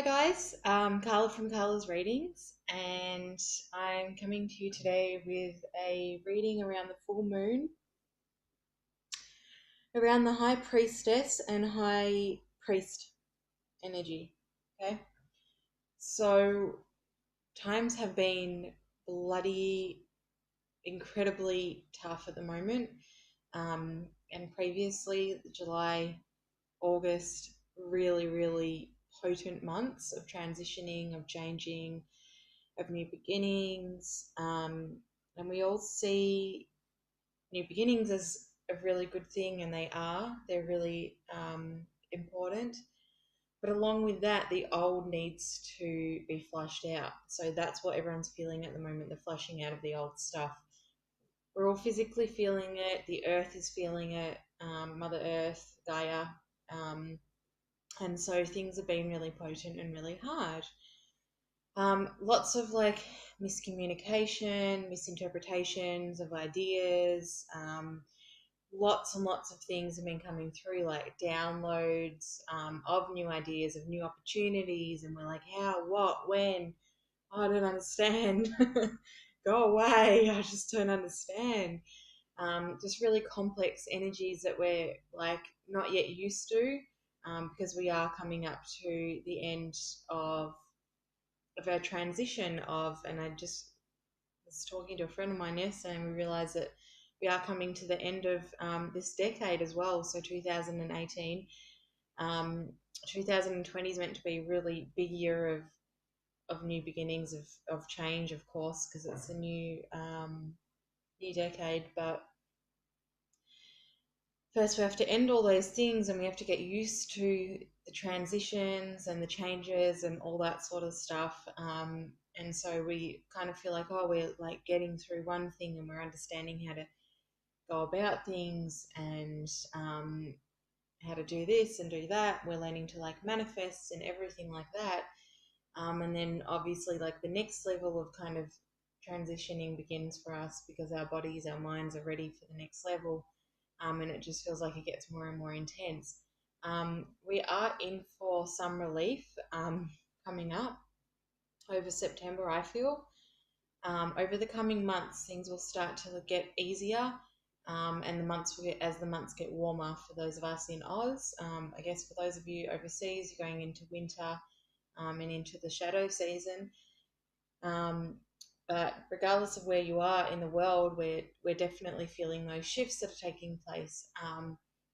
guys, Carla from Carla's Readings, and I'm coming to you today with a reading around the full moon, around the High Priestess and High Priest energy. Okay, so times have been bloody incredibly tough at the moment, and previously, July, August, really potent months of transitioning, of changing, of new beginnings. And we all see new beginnings as a really good thing, and they're really important. But along with that, the old needs to be flushed out. So that's what everyone's feeling at the moment, the flushing out of the old stuff. We're all physically feeling it, the earth is feeling it, Mother Earth, Gaia. And so things have been really potent and really hard. Lots of miscommunication, misinterpretations of ideas. Lots and lots of things have been coming through, like downloads of new ideas, of new opportunities, and we're like, how, what, when? I don't understand. Go away. I just don't understand. Just really complex energies that we're not yet used to, because we are coming up to the end of our transition and I just was talking to a friend of mine yesterday, and we realized that we are coming to the end of this decade as well. So 2018, 2020 is meant to be a really big year of new beginnings, of change, of course, because it's a new decade. But first we have to end all those things, and we have to get used to the transitions and the changes and all that sort of stuff. And so we kind of feel like, oh, we're like getting through one thing, and we're understanding how to go about things, and how to do this and do that. We're learning to manifest and everything like that. And then obviously the next level of kind of transitioning begins for us, because our bodies, our minds are ready for the next level. And it just feels like it gets more and more intense. We are in for some relief coming up over September, I feel. Over the coming months, things will start to get easier, and as the months get warmer for those of us in Oz. I guess for those of you overseas, you're going into winter and into the shadow season. But regardless of where you are in the world, we're definitely feeling those shifts that are taking place.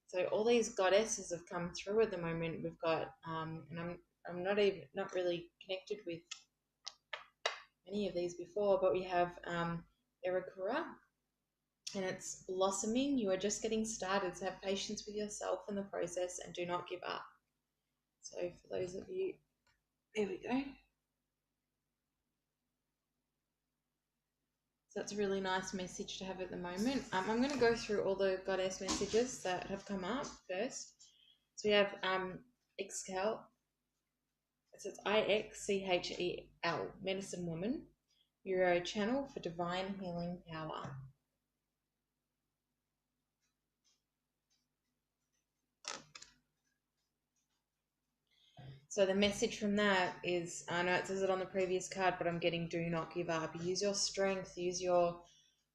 So all these goddesses have come through at the moment. We've got, and I'm not really connected with any of these before, but we have Erekura, and it's blossoming. You are just getting started, so have patience with yourself in the process and do not give up. So for those of you, there we go. So that's a really nice message to have at the moment. I'm going to go through all the goddess messages that have come up first. So we have Ixchel. So it's Ixchel, medicine woman. You're a channel for divine healing power. So the message from that is, I know it says it on the previous card, but I'm getting do not give up. Use your strength, use your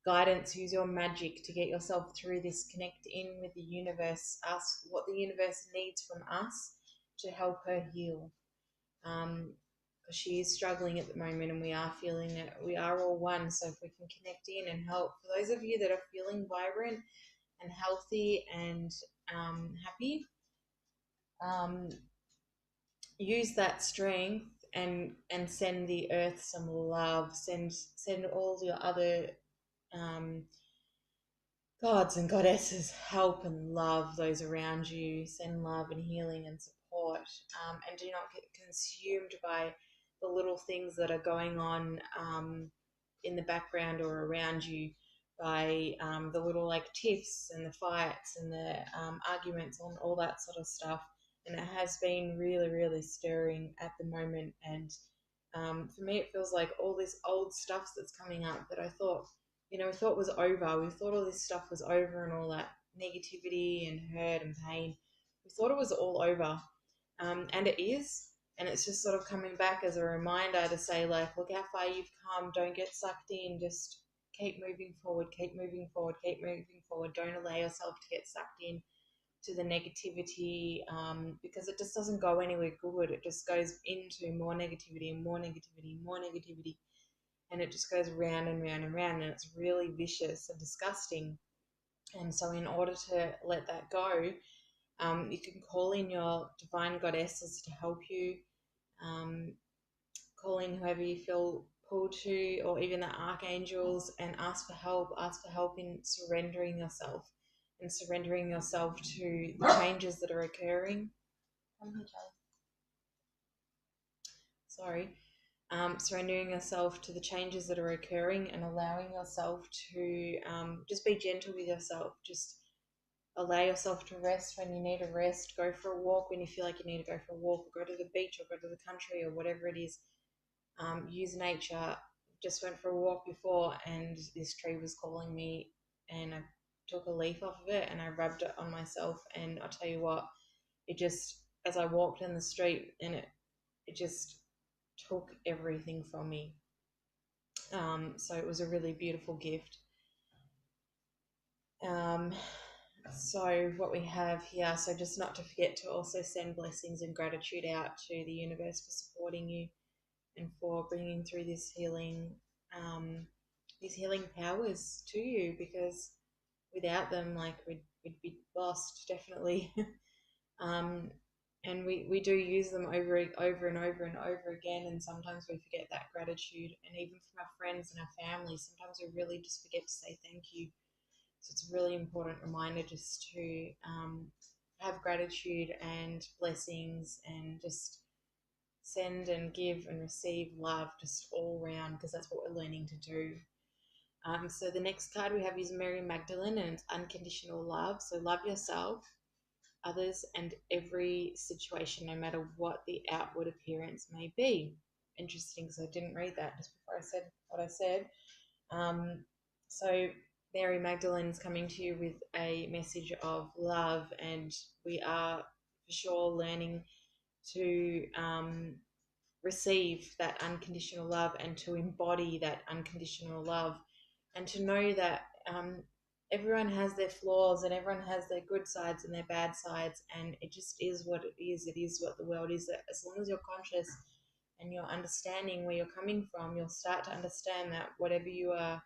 guidance, use your magic to get yourself through this. Connect in with the universe. Ask what the universe needs from us to help her heal. Because she is struggling at the moment, and we are feeling it. We are all one, so if we can connect in and help. For those of you that are feeling vibrant and healthy and happy, use that strength and send the earth some love. Send all your other gods and goddesses help and love those around you. Send love and healing and support, and do not get consumed by the little things that are going on in the background or around you, by the little tiffs and the fights and the arguments and all that sort of stuff. And it has been really stirring at the moment. And for me, it feels like all this old stuff that's coming up that I thought, we thought was over. We thought all this stuff was over, and all that negativity and hurt and pain. We thought it was all over, and it is. And it's just sort of coming back as a reminder to say, like, look how far you've come. Don't get sucked in. Just keep moving forward, keep moving forward, keep moving forward. Don't allow yourself to get sucked in to the negativity, because it just doesn't go anywhere good. It just goes into more negativity and more negativity and more negativity. And it just goes round and round and round. And it's really vicious and disgusting. And so, in order to let that go, you can call in your divine goddesses to help you. Call in whoever you feel pulled to, or even the archangels, and ask for help. Ask for help in surrendering yourself and surrendering yourself to the changes that are occurring. Sorry. Surrendering yourself to the changes that are occurring and allowing yourself to just be gentle with yourself. Just allow yourself to rest when you need to rest. Go for a walk when you feel like you need to go for a walk, or go to the beach, or go to the country, or whatever it is. Use nature. Just went for a walk before, and this tree was calling me, and I took a leaf off of it and I rubbed it on myself, and I'll tell you what, it just, as I walked in the street, and it just took everything from me. So it was a really beautiful gift. So what we have here, so just not to forget to also send blessings and gratitude out to the universe for supporting you and for bringing through this healing, these healing powers to you, because without them, like, we'd be lost, definitely. And we do use them over and over and over again, and sometimes we forget that gratitude. And even from our friends and our family, sometimes we really just forget to say thank you. So it's a really important reminder just to have gratitude and blessings, and just send and give and receive love just all around, because that's what we're learning to do. So the next card we have is Mary Magdalene, and it's unconditional love. So love yourself, others, and every situation, no matter what the outward appearance may be. Interesting, because I didn't read that just before I said what I said. So Mary Magdalene is coming to you with a message of love, and we are for sure learning to receive that unconditional love, and to embody that unconditional love, and to know that everyone has their flaws, and everyone has their good sides and their bad sides, and it just is what it is. It is what the world is. As long as you're conscious and you're understanding where you're coming from, you'll start to understand that whatever you are,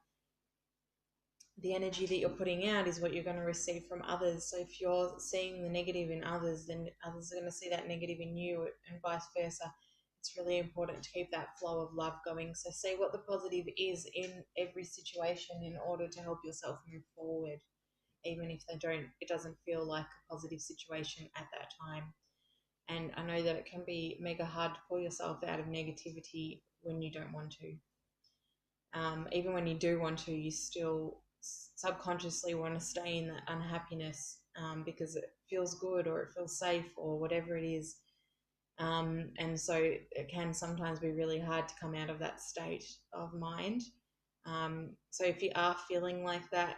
the energy that you're putting out is what you're going to receive from others. So if you're seeing the negative in others, then others are going to see that negative in you, and vice versa. It's really important to keep that flow of love going. So see what the positive is in every situation in order to help yourself move forward, even if it doesn't feel like a positive situation at that time. And I know that it can be mega hard to pull yourself out of negativity when you don't want to. Even when you do want to, you still subconsciously want to stay in that unhappiness, because it feels good, or it feels safe, or whatever it is. And so it can sometimes be really hard to come out of that state of mind. So if you are feeling like that,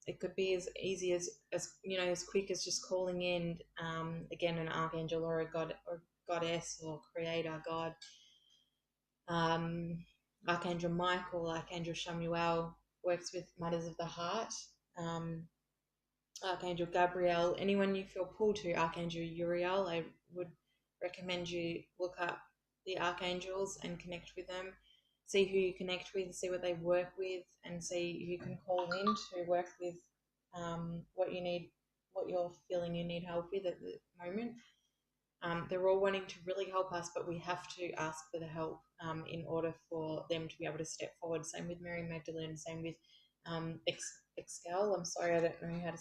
it could be as easy as as quick as just calling in, again, an archangel, or a god, or goddess, or creator, God. Archangel Michael, Archangel Shamuel works with matters of the heart. Archangel Gabriel, anyone you feel pulled to, Archangel Uriel, I would recommend you look up the archangels and connect with them. See who you connect with, see what they work with, and see who you can call in to work with what you need, what you're feeling you need help with at the moment. They're all wanting to really help us, but we have to ask for the help in order for them to be able to step forward. Same with Mary Magdalene, same with Excel. I'm sorry, I don't know how to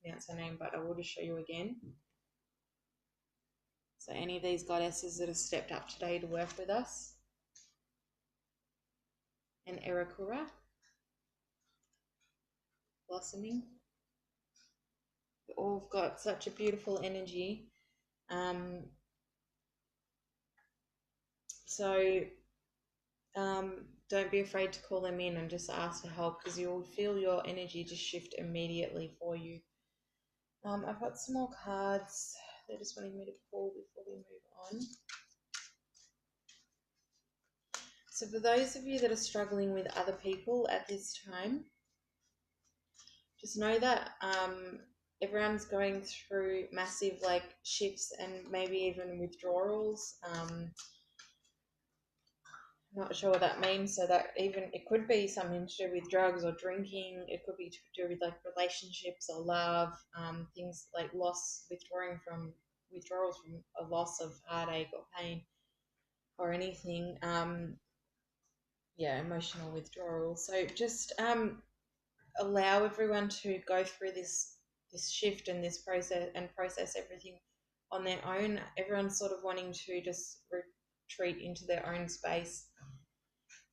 pronounce her name, but I will just show you again. So any of these goddesses that have stepped up today to work with us. And Erakura, blossoming. They've all got such a beautiful energy. So don't be afraid to call them in and just ask for help, because you'll feel your energy just shift immediately for you. I've got some more cards they're just wanting me to pull before we move on. So for those of you that are struggling with other people at this time, just know that everyone's going through massive like shifts and maybe even withdrawals. Not sure what that means. So that even it could be something to do with drugs or drinking. It could be to do with like relationships or love, things like withdrawals from a loss of heartache or pain or anything. Yeah, emotional withdrawal. So just allow everyone to go through this shift and this process everything on their own. Everyone's sort of wanting to just retreat into their own space,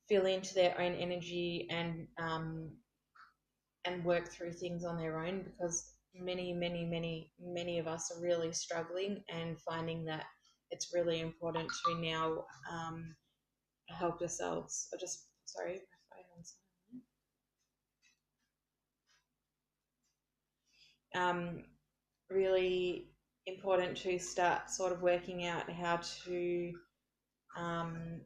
feel into their own energy, and work through things on their own, because many of us are really struggling and finding that it's really important to now help yourselves. I just sorry, my phone on silent. Really important to start sort of working out how to um,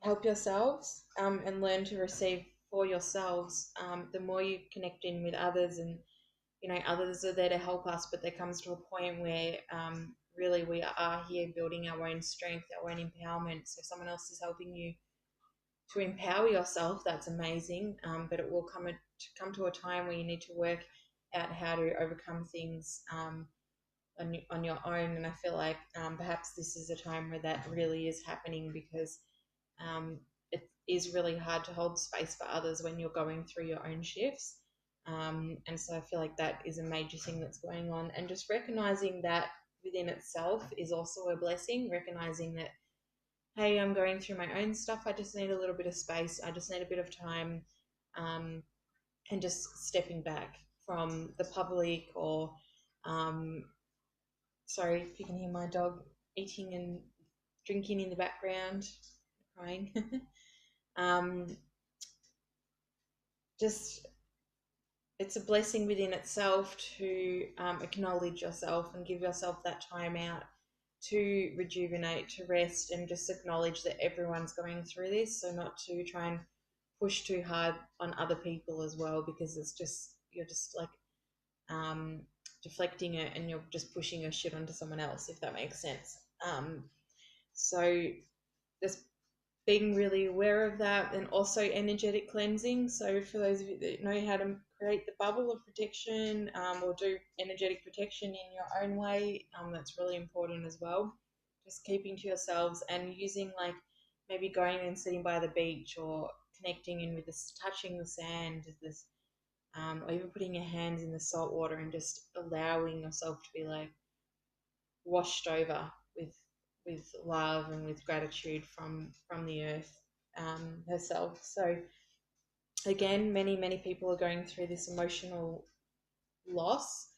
help yourselves and learn to receive for yourselves. The more you connect in with others, and others are there to help us, but there comes to a point where really we are here building our own strength, our own empowerment. So if someone else is helping you to empower yourself, that's amazing. But it will come to a time where you need to work out how to overcome things on your own. And I feel like perhaps this is a time where that really is happening, because it is really hard to hold space for others when you're going through your own shifts. And so I feel like that is a major thing that's going on. And just recognizing that within itself is also a blessing, recognizing that, hey, I'm going through my own stuff. I just need a little bit of space. I just need a bit of time, and just stepping back from the public or, sorry if you can hear my dog eating and drinking in the background, crying. um, just it's a blessing within itself to acknowledge yourself and give yourself that time out to rejuvenate, to rest, and just acknowledge that everyone's going through this. So not to try and push too hard on other people as well, because you're just like deflecting it, and you're just pushing your shit onto someone else, if that makes sense. So just being really aware of that, and also energetic cleansing. So for those of you that know how to create the bubble of protection, or do energetic protection in your own way, that's really important as well. Just keeping to yourselves and using, like, maybe going and sitting by the beach, or connecting in with this, touching the sand, this, or even putting your hands in the salt water and just allowing yourself to be like washed over with love and with gratitude from the earth herself. So again, many people are going through this emotional loss,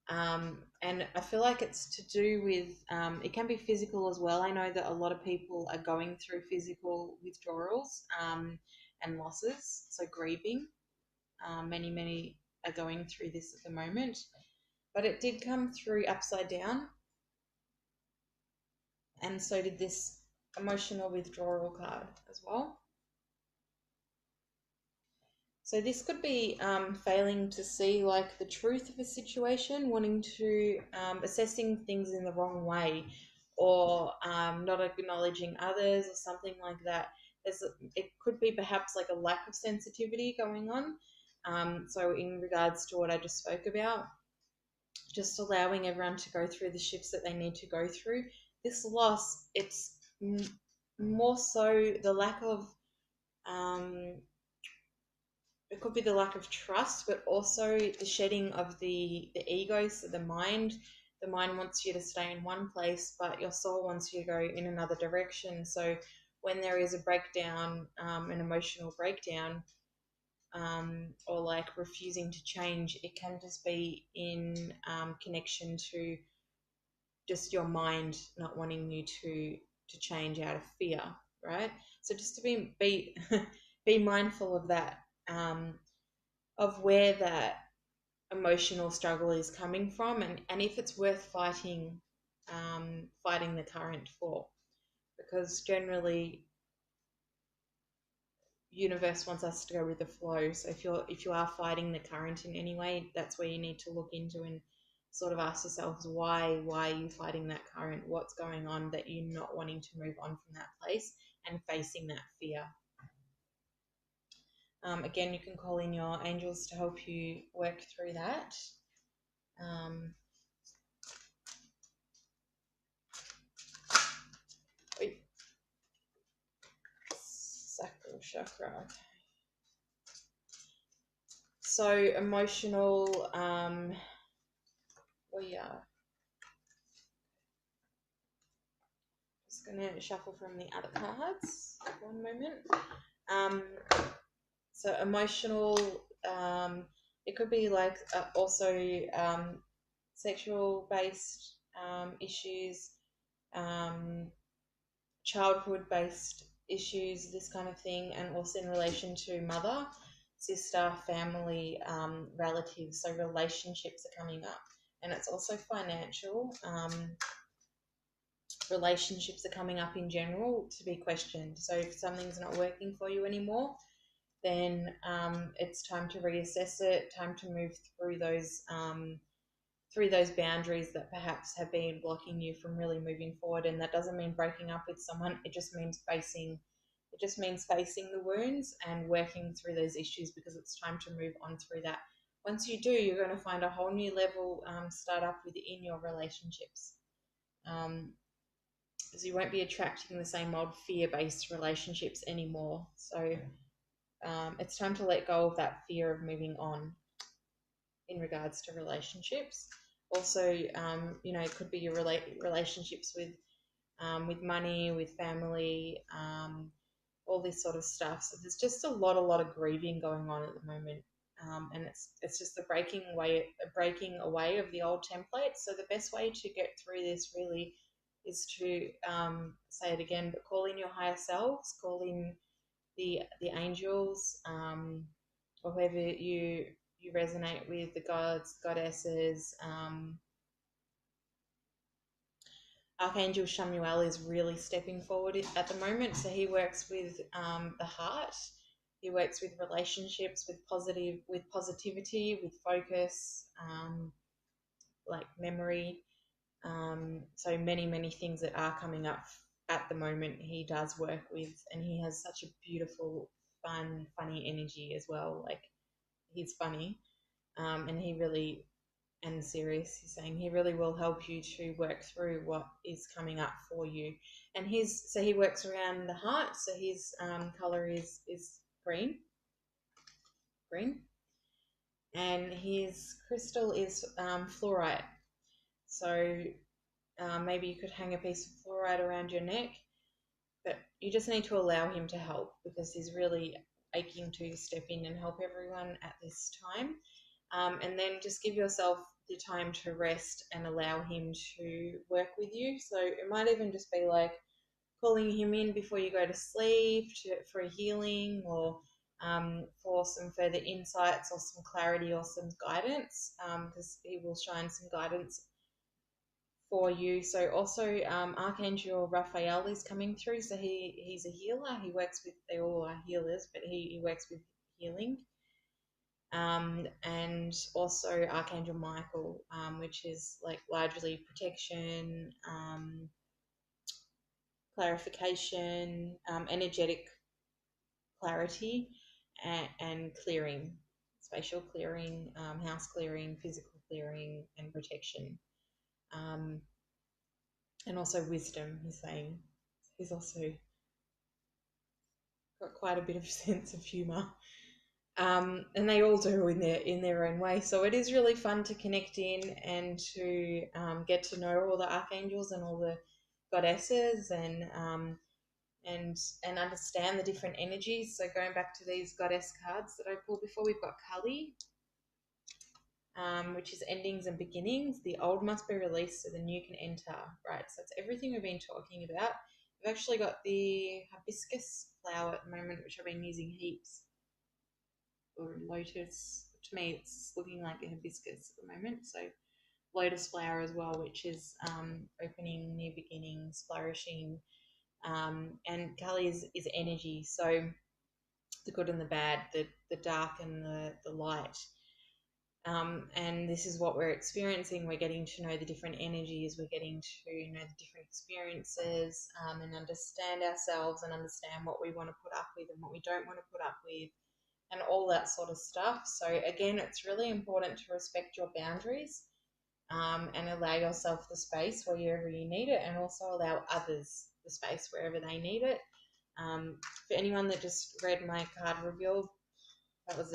and I feel like it's to do with it can be physical as well. I know that a lot of people are going through physical withdrawals and losses, so grieving. Many are going through this at the moment, but it did come through upside down, and so did this emotional withdrawal card as well. So this could be failing to see like the truth of a situation, wanting to assessing things in the wrong way, or not acknowledging others, or something like that. It could be perhaps like a lack of sensitivity going on. So in regards to what I just spoke about, just allowing everyone to go through the shifts that they need to go through. This loss, it's more so the lack of, it could be the lack of trust, but also the shedding of the ego, so the mind. The mind wants you to stay in one place, but your soul wants you to go in another direction. So when there is a breakdown, an emotional breakdown, or like refusing to change, it can just be in connection to just your mind not wanting you to change out of fear, right? So just to be be mindful of that, of where that emotional struggle is coming from, and if it's worth fighting the current for. because generally universe wants us to go with the flow. So if you are fighting the current in any way, that's where you need to look into and sort of ask yourselves why are you fighting that current? What's going on that you're not wanting to move on from that place and facing that fear? Again, you can call in your angels to help you work through that. Sacral chakra. So emotional, we are just going to shuffle from the other cards. One moment. So emotional, it could be like also sexual based issues, childhood based issues, this kind of thing, and also in relation to mother, sister, family, relatives. So relationships are coming up, and it's also financial. Relationships are coming up in general to be questioned. So if something's not working for you anymore, then it's time to reassess it, time to move through those boundaries that perhaps have been blocking you from really moving forward. And that doesn't mean breaking up with someone. It just means facing the wounds and working through those issues, because it's time to move on through that. Once you do, you're going to find a whole new level start up within your relationships. So you won't be attracting the same old fear-based relationships anymore. So it's time to let go of that fear of moving on in regards to relationships. Also, it could be your relationships with money, with family, all this sort of stuff. So there's just a lot of grieving going on at the moment, and it's just the breaking away of the old template. So the best way to get through this really is to say it again, but call in your higher selves, call in the angels, or whoever you resonate with, the gods, goddesses. Archangel Chamuel is really stepping forward at the moment. So he works with the heart. He works with relationships, with positivity, with focus, like memory. So many things that are coming up at the moment he does work with, and he has such a beautiful, funny energy as well. Like, he's funny, and he really, and serious, he's saying he really will help you to work through what is coming up for you. And he works around the heart, so his color is green, and his crystal is fluorite. So maybe you could hang a piece of fluorite around your neck, but you just need to allow him to help, because he's really aching to step in and help everyone at this time. And then just give yourself the time to rest and allow him to work with you. So it might even just be like calling him in before you go to sleep for a healing, or for some further insights or some clarity or some guidance, because he will shine some guidance for you. So also Archangel Raphael is coming through. So he's a healer. He works with, they all are healers, but he works with healing. And also Archangel Michael, which is like largely protection, clarification, energetic clarity, and clearing, spatial clearing, house clearing, physical clearing, and protection. And also wisdom, he's saying. He's also got quite a bit of sense of humour. And they all do in their own way. So it is really fun to connect in and to get to know all the archangels and all the goddesses, and understand the different energies. So going back to these goddess cards that I pulled before, we've got Kali, which is endings and beginnings. The old must be released so the new can enter. Right, so it's everything we've been talking about. We've actually got the hibiscus flower at the moment, which I've been using heaps, or lotus. To me, it's looking like a hibiscus at the moment. So lotus flower as well, which is opening, new beginnings, flourishing, And Kali is energy, so the good and the bad, the dark and the light. And this is what we're experiencing. We're getting to know the different energies, we're getting to know the different experiences, and understand ourselves and understand what we want to put up with and what we don't want to put up with, and all that sort of stuff. So, again, it's really important to respect your boundaries, and allow yourself the space wherever you need it, and also allow others the space wherever they need it. For anyone that just read my card reveal, that was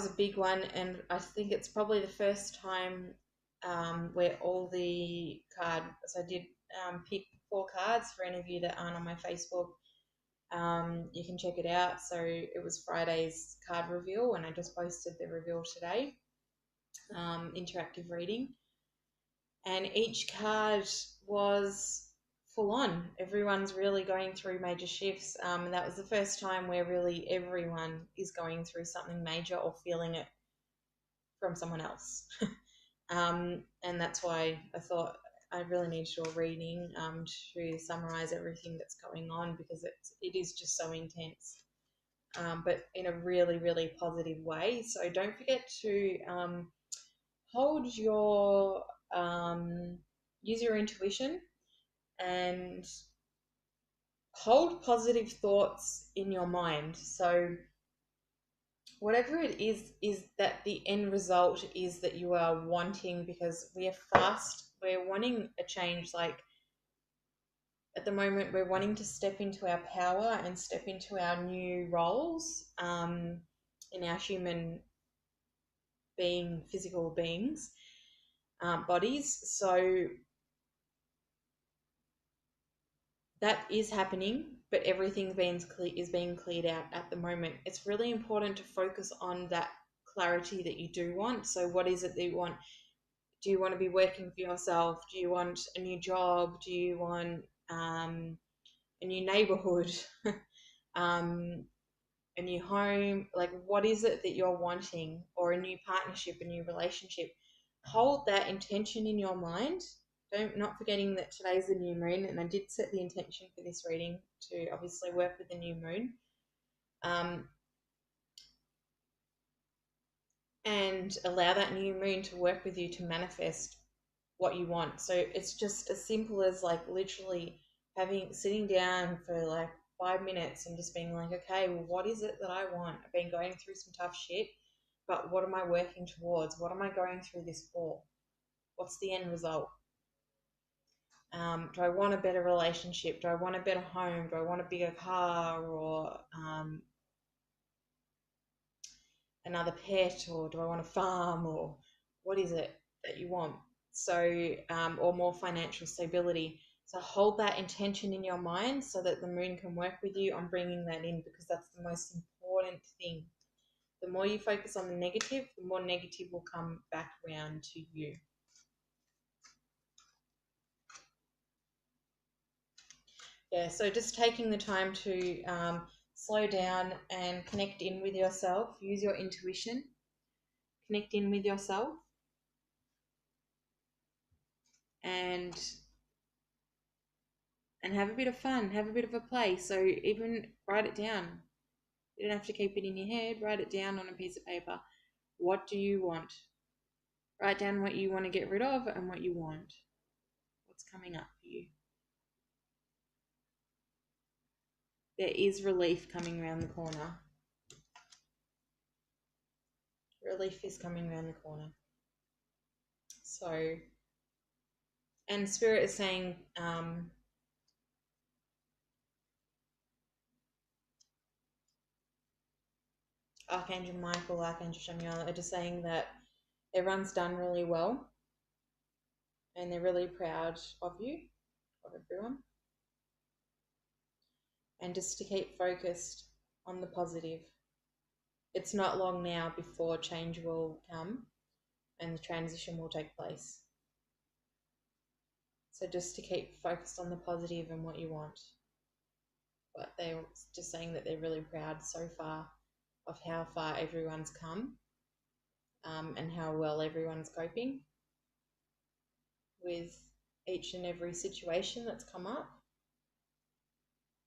a big one, and I think it's probably the first time where all the cards. So I did pick 4 cards for any of you that aren't on my Facebook. You can check it out. So it was Friday's card reveal, and I just posted the reveal today. Interactive reading, and each card was full on. Everyone's really going through major shifts. And that was the first time where really everyone is going through something major or feeling it from someone else. And that's why I thought I really need to do a reading to summarize everything that's going on, because it is just so intense, but in a really, really positive way. So don't forget to hold your use your intuition and hold positive thoughts in your mind. So whatever it is that the end result is that you are wanting, because we're wanting a change. Like at the moment, we're wanting to step into our power and step into our new roles in our human physical beings, bodies. So that is happening, but everything is being cleared out at the moment. It's really important to focus on that clarity that you do want. So what is it that you want? Do you want to be working for yourself? Do you want a new job? Do you want a new neighborhood? A new home? Like, what is it that you're wanting? Or a new partnership, a new relationship? Hold that intention in your mind. Not forgetting that today's the new moon, and I did set the intention for this reading to obviously work with the new moon, and allow that new moon to work with you to manifest what you want. So it's just as simple as like literally sitting down for like 5 minutes and just being like, okay, well, what is it that I want? I've been going through some tough shit, but what am I working towards? What am I going through this for? What's the end result? Do I want a better relationship? Do I want a better home? Do I want a bigger car, or another pet? Or do I want a farm? Or what is it that you want? So, or more financial stability. So hold that intention in your mind so that the moon can work with you on bringing that in, because that's the most important thing. The more you focus on the negative, the more negative will come back around to you. Yeah, so just taking the time to slow down and connect in with yourself, use your intuition, connect in with yourself, and have a bit of fun, have a bit of a play. So even write it down. You don't have to keep it in your head. Write it down on a piece of paper. What do you want? Write down what you want to get rid of and what you want. What's coming up for you? There is relief coming around the corner. Relief is coming around the corner. So, and Spirit is saying, Archangel Michael, Archangel Chamuel are just saying that everyone's done really well and they're really proud of you, of everyone. And just to keep focused on the positive. It's not long now before change will come and the transition will take place. So just to keep focused on the positive and what you want. But they're just saying that they're really proud so far of how far everyone's come, and how well everyone's coping with each and every situation that's come up.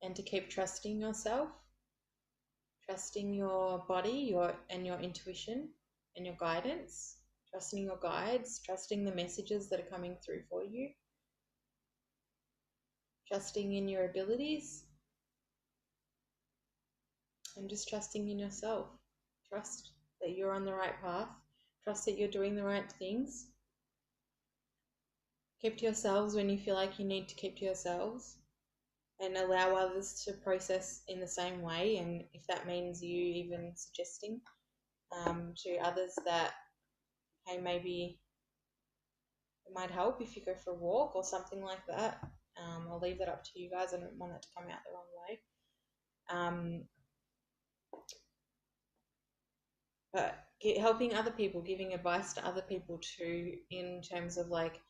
and to keep trusting yourself, trusting your body, your intuition and your guidance, trusting your guides, trusting the messages that are coming through for you, trusting in your abilities, and just trusting in yourself. Trust that you're on the right path. Trust that you're doing the right things. Keep to yourselves when you feel like you need to keep to yourselves, and allow others to process in the same way. And if that means you even suggesting to others that, hey, maybe it might help if you go for a walk or something like that, I'll leave that up to you guys. I don't want it to come out the wrong way. But helping other people, giving advice to other people too, in terms of like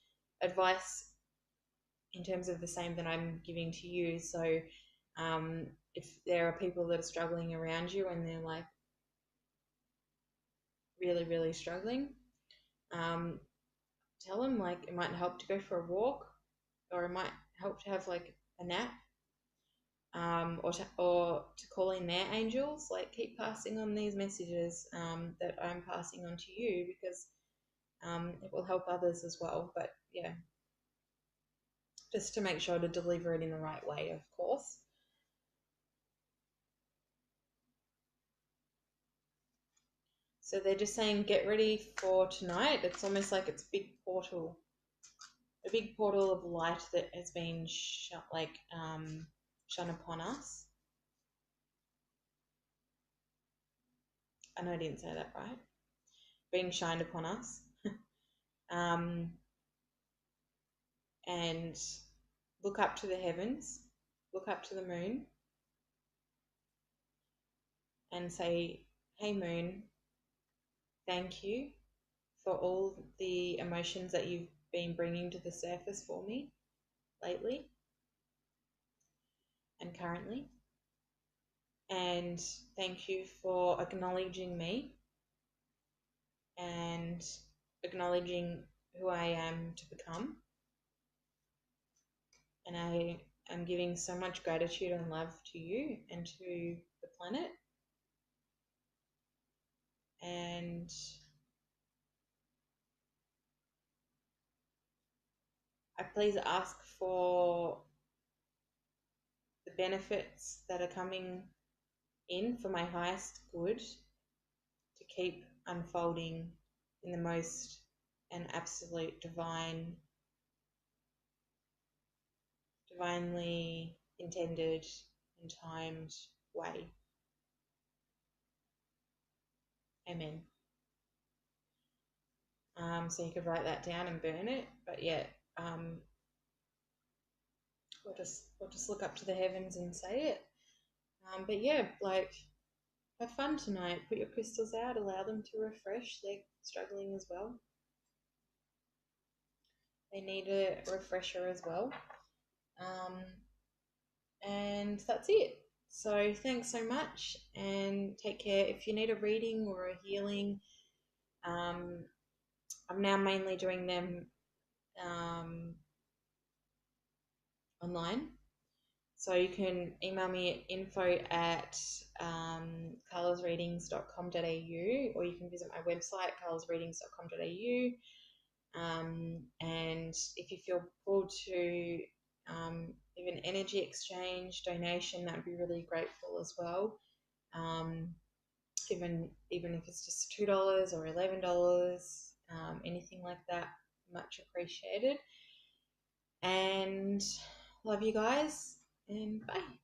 advice in terms of the same that I'm giving to you. So if there are people that are struggling around you and they're like really, really struggling, tell them like it might help to go for a walk, or it might help to have like a nap, or to call in their angels. Like keep passing on these messages that I'm passing on to you, because it will help others as well. But yeah, just to make sure to deliver it in the right way, of course. So they're just saying get ready for tonight. It's almost like it's a big portal of light that has been shone upon us. I know I didn't say that right. Being shined upon us. And look up to the heavens, look up to the moon, and say, hey moon, thank you for all the emotions that you've been bringing to the surface for me lately and currently. And thank you for acknowledging me and acknowledging who I am to become. And I am giving so much gratitude and love to you and to the planet. And I please ask for the benefits that are coming in for my highest good to keep unfolding in the most and absolute divinely intended and timed way. Amen. So you could write that down and burn it, but yeah, we'll just look up to the heavens and say it. But yeah, like have fun tonight. Put your crystals out, allow them to refresh. They're struggling as well. They need a refresher as well. And that's it. So thanks so much and take care. If you need a reading or a healing, I'm now mainly doing them online. So you can email me at info@carlasreadings.com.au, or you can visit my website, carlasreadings.com.au. And if you feel called to even energy exchange, donation, that would be really grateful as well. Even if it's just $2 or $11, anything like that, much appreciated. And love you guys, and bye.